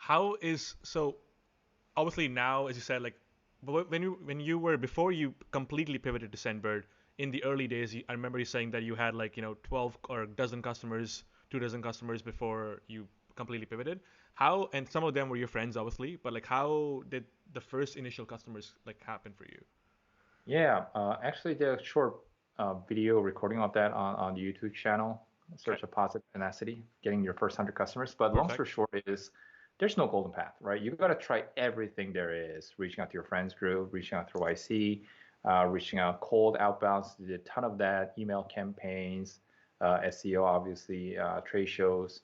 how is so obviously now, as you said, like when you were before you completely pivoted to Sendbird in the early days, I remember you saying that you had like 12 or a dozen customers, 2 dozen customers before you completely pivoted. How and some of them were your friends, obviously, but like how did the first initial customers like happen for you? Yeah, actually, there's a short video recording of that on the YouTube channel. Okay, Search a positive tenacity, getting your first 100 customers. But long story perfect. short is there's no golden path, right? You got to try everything there is, reaching out to your friends group, reaching out through YC, reaching out cold outbounds. Did a ton of that, email campaigns, SEO, obviously, trade shows.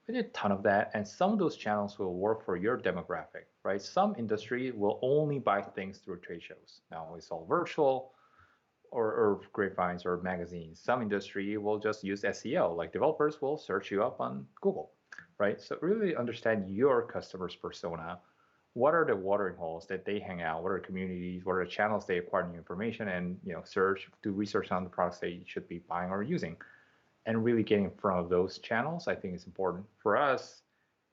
We did a ton of that, and some of those channels will work for your demographic, right? Some industry will only buy things through trade shows. Now it's all virtual or grapevines or magazines. Some industry will just use SEO, like developers will search you up on Google, right? So really understand your customers' persona. What are the watering holes that they hang out? What are communities? What are the channels they acquire new information and search, do research on the products they should be buying or using? And really getting in front of those channels, I think is important. For us,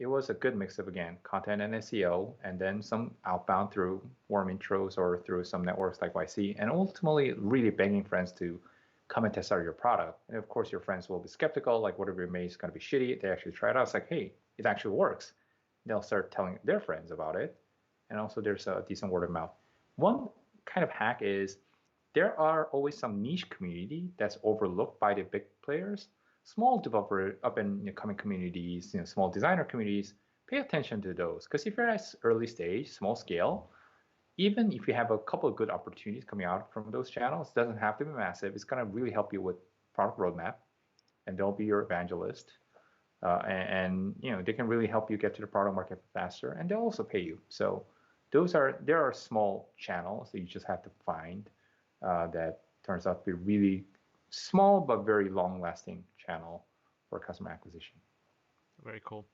it was a good mix of, again, content and SEO, and then some outbound through warm intros or through some networks like YC, and ultimately really begging friends to come and test out your product. And of course, your friends will be skeptical, like whatever you made is going to be shitty. They actually try it out. It's like, hey, it actually works. They'll start telling their friends about it. And also, there's a decent word of mouth. One kind of hack is there are always some niche community that's overlooked by the big players. Small developer up and coming communities, small designer communities, pay attention to those. Because if you're at early stage, small scale, even if you have a couple of good opportunities coming out from those channels, it doesn't have to be massive. It's going to really help you with product roadmap, and they'll be your evangelist. And they can really help you get to the product market faster, and they'll also pay you. So there are small channels that you just have to find that turns out to be really small but very long lasting channel for customer acquisition. Very cool.